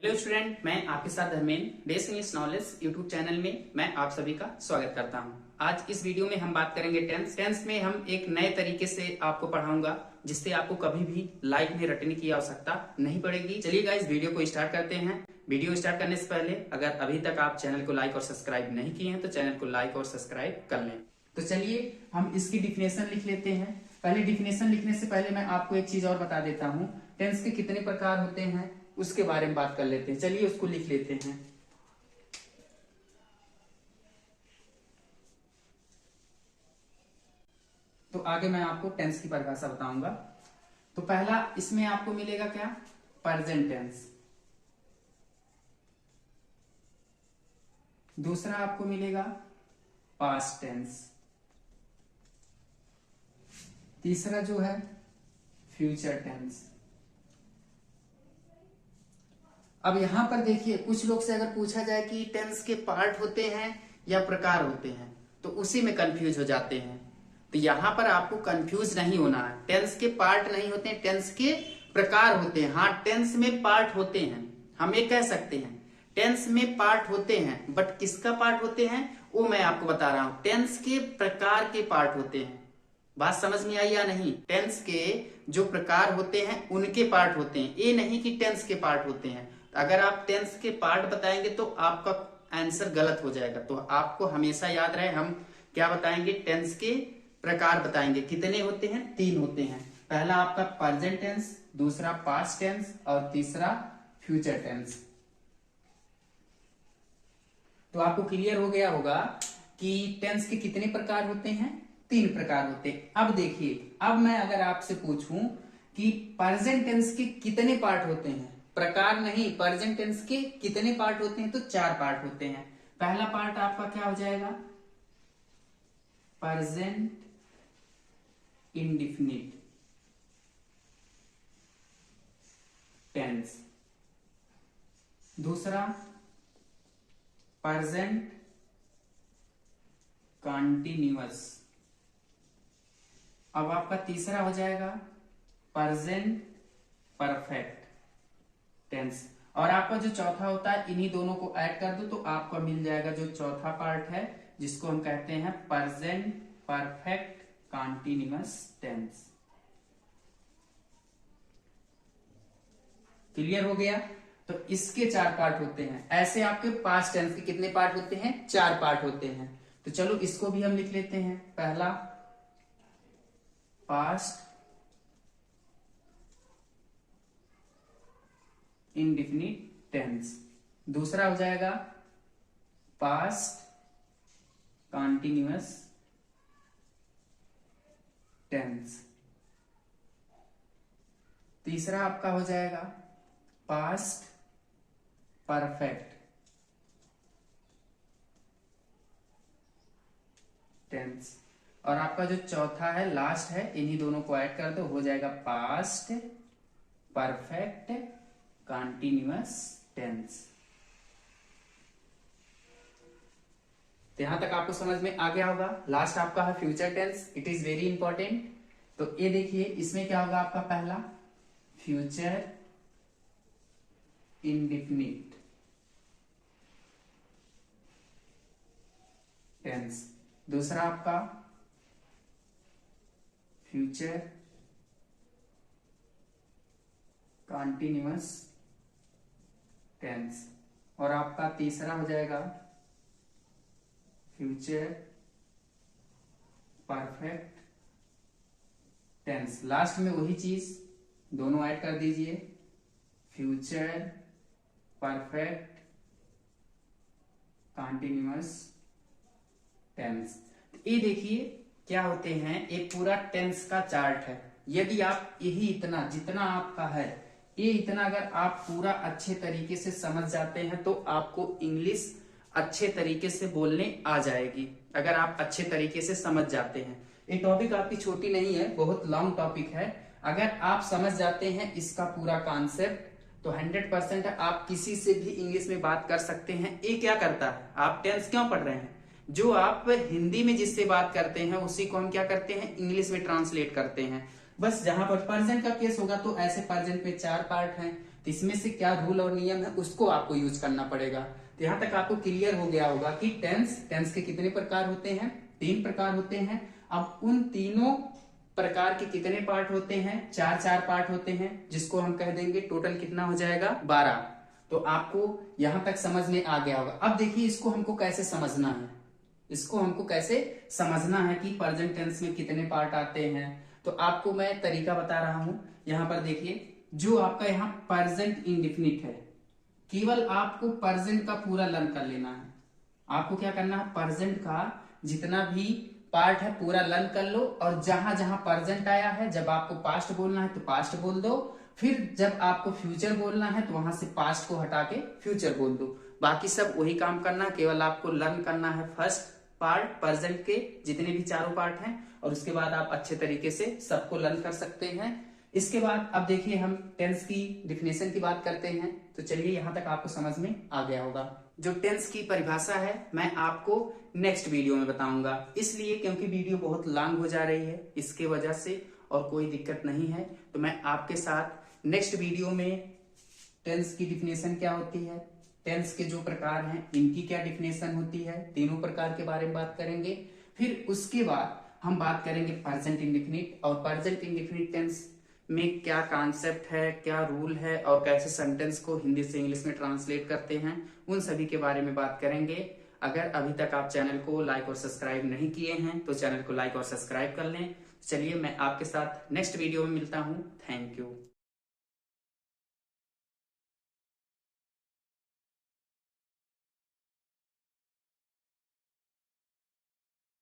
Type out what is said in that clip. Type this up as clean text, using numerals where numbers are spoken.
Hello student, मैं आपके साथ Dharmendra base English knowledge YouTube channel में मैं आप सभी का स्वागत करता हूं। आज इस वीडियो में हम बात करेंगे टेंस में हम एक नए तरीके से आपको पढ़ाऊंगा जिससे आपको कभी भी लाइफ में रटने की आवश्यकता नहीं पड़ेगी। चलिए गाइस, वीडियो को स्टार्ट करते हैं। वीडियो स्टार्ट करने से पहले अगर अभी तक आप चैनल को लाइक और सब्सक्राइब नहीं किए हैं तो चैनल को लाइक और सब्सक्राइब कर लें। तो चलिए हम इसकी डिफिनेशन लिख लेते हैं। पहले डिफिनेशन लिखने से पहले मैं आपको एक चीज और बता देता हूँ। टेंस के कितने प्रकार होते हैं उसके बारे में बात कर लेते हैं। चलिए उसको लिख लेते हैं। तो आगे मैं आपको टेंस की परिभाषा बताऊंगा। तो पहला इसमें आपको मिलेगा क्या? Present tense. दूसरा आपको मिलेगा पास्ट टेंस। तीसरा जो है फ्यूचर टेंस। अब यहां पर देखिए, कुछ लोग से अगर पूछा जाए कि टेंस के पार्ट होते हैं या प्रकार होते हैं तो उसी में कंफ्यूज हो जाते हैं। तो यहां पर आपको कंफ्यूज नहीं होना है। टेंस के पार्ट नहीं होते हैं, टेंस के प्रकार होते हैं। हाँ, टेंस में पार्ट होते हैं, हम ये कह सकते हैं टेंस में पार्ट होते हैं, बट किसका पार्ट होते हैं वो मैं आपको बता रहा हूं। टेंस के प्रकार के पार्ट होते हैं। बात समझ में आई या नहीं? टेंस के जो प्रकार होते हैं उनके पार्ट होते हैं, ये नहीं कि टेंस के पार्ट होते हैं। अगर आप टेंस के पार्ट बताएंगे तो आपका आंसर गलत हो जाएगा। तो आपको हमेशा याद रहे, हम क्या बताएंगे? टेंस के प्रकार बताएंगे। कितने होते हैं? 3 होते हैं। पहला आपका प्रेजेंट टेंस, दूसरा पास्ट टेंस और तीसरा फ्यूचर टेंस। तो आपको क्लियर हो गया होगा कि टेंस के कितने प्रकार होते हैं? 3 प्रकार होते हैं। अब देखिए, अब मैं अगर आपसे पूछूं कि प्रेजेंट टेंस के कितने पार्ट होते हैं, प्रकार नहीं, प्रेजेंट टेंस के कितने पार्ट होते हैं, तो 4 पार्ट होते हैं। पहला पार्ट आपका क्या हो जाएगा? Present indefinite tense. दूसरा प्रेजेंट कंटीन्यूअस। अब आपका तीसरा हो जाएगा प्रेजेंट परफेक्ट टेंस। और आपका जो चौथा होता है, इन्हीं दोनों को ऐड कर दो तो आपको मिल जाएगा जो चौथा पार्ट है जिसको हम कहते हैं present perfect continuous tense. Clear हो गया? तो इसके 4 पार्ट होते हैं। ऐसे आपके पास्ट टेंस के कितने पार्ट होते हैं? 4 पार्ट होते हैं। तो चलो इसको भी हम लिख लेते हैं। पहला पास्ट इंडेफिनिट टेंस, दूसरा हो जाएगा पास्ट कंटीन्यूअस टेंस, तीसरा आपका हो जाएगा पास्ट परफेक्ट टेंस। और आपका जो चौथा है, लास्ट है, इन्हीं दोनों को ऐड कर दो, हो जाएगा पास्ट परफेक्ट कंटीन्यूअस टेंस। तो यहां तक आपको समझ में आ गया होगा। लास्ट आपका है future tense. It is very important. तो ये देखिए, इसमें क्या होगा आपका? पहला फ्यूचर इंडेफिनिट टेंस, दूसरा आपका फ्यूचर कंटीन्यूअस टेंस, और आपका तीसरा हो जाएगा फ्यूचर परफेक्ट टेंस। लास्ट में वही चीज दोनों ऐड कर दीजिए, फ्यूचर परफेक्ट कंटीन्यूअस टेंस। ये देखिए क्या होते हैं, एक पूरा टेंस का चार्ट है। यदि आप यही इतना जितना आपका है, ये इतना अगर आप पूरा अच्छे तरीके से समझ जाते हैं तो आपको इंग्लिश अच्छे तरीके से बोलने आ जाएगी। अगर आप अच्छे तरीके से समझ जाते हैं, ये टॉपिक आपकी छोटी नहीं है, बहुत लॉन्ग टॉपिक है। अगर आप समझ जाते हैं इसका पूरा कॉन्सेप्ट तो 100% आप किसी से भी इंग्लिश में बात कर सकते हैं। ये क्या करता है, आप टेंस क्यों पढ़ रहे हैं? जो आप हिंदी में जिससे बात करते हैं उसी को हम क्या करते हैं? इंग्लिश में ट्रांसलेट करते हैं। बस जहां पर प्रेजेंट का केस होगा तो ऐसे प्रेजेंट में 4 पार्ट हैं, तो इसमें से क्या रूल और नियम है उसको आपको यूज करना पड़ेगा। तो यहाँ तक आपको क्लियर हो गया होगा कि टेंस के कितने प्रकार होते हैं, 3 प्रकार होते हैं। अब उन तीनों प्रकार के कितने पार्ट होते हैं, 4 पार्ट होते हैं, जिसको हम कह देंगे टोटल कितना हो जाएगा 12। तो आपको यहां तक समझ में आ गया होगा। अब देखिए इसको हमको कैसे समझना है, इसको हमको कैसे समझना है कि प्रेजेंट टेंस में कितने पार्ट आते हैं। तो आपको मैं तरीका बता रहा हूं। यहां पर देखिए जो आपका यहाँ प्रेजेंट इंडेफिनिट है, केवल आपको प्रेजेंट का पूरा लर्न कर लेना है। आपको क्या करना है, प्रेजेंट का जितना भी पार्ट है पूरा लर्न कर लो, और जहां जहां प्रेजेंट आया है जब आपको पास्ट बोलना है तो पास्ट बोल दो, फिर जब आपको फ्यूचर बोलना है तो वहां से पास्ट को हटा के फ्यूचर बोल दो। बाकी सब वही काम करना, केवल आपको लर्न करना है फर्स्ट पार्ट प्रेजेंट के जितने भी 4 पार्ट हैं, और उसके बाद आप अच्छे तरीके से सबको लर्न कर सकते हैं। इसके बाद अब देखिए हम टेंस की डिफिनेशन की बात करते हैं। तो चलिए यहां तक आपको समझ में आ गया होगा। जो टेंस की परिभाषा है मैं आपको नेक्स्ट वीडियो में बताऊंगा, इसलिए क्योंकि वीडियो बहुत लॉन्ग हो जा रही है इसके वजह से, और कोई दिक्कत नहीं है। तो मैं आपके साथ नेक्स्ट वीडियो में टेंस की डिफिनेशन क्या होती है, टेंस के जो प्रकार हैं इनकी क्या डिफिनेशन होती है, तीनों प्रकार के बारे में बात करेंगे। फिर उसके बाद हम बात करेंगे प्रेजेंट इंडेफिनिट, और प्रेजेंट इंडेफिनिट टेंस में क्या कॉन्सेप्ट है, क्या रूल है, और कैसे सेंटेंस को हिंदी से इंग्लिश में ट्रांसलेट करते हैं, उन सभी के बारे में बात करेंगे। अगर अभी तक आप चैनल को लाइक और सब्सक्राइब नहीं किए हैं तो चैनल को लाइक और सब्सक्राइब कर लें। चलिए मैं आपके साथ नेक्स्ट वीडियो में मिलता हूं। Thank you.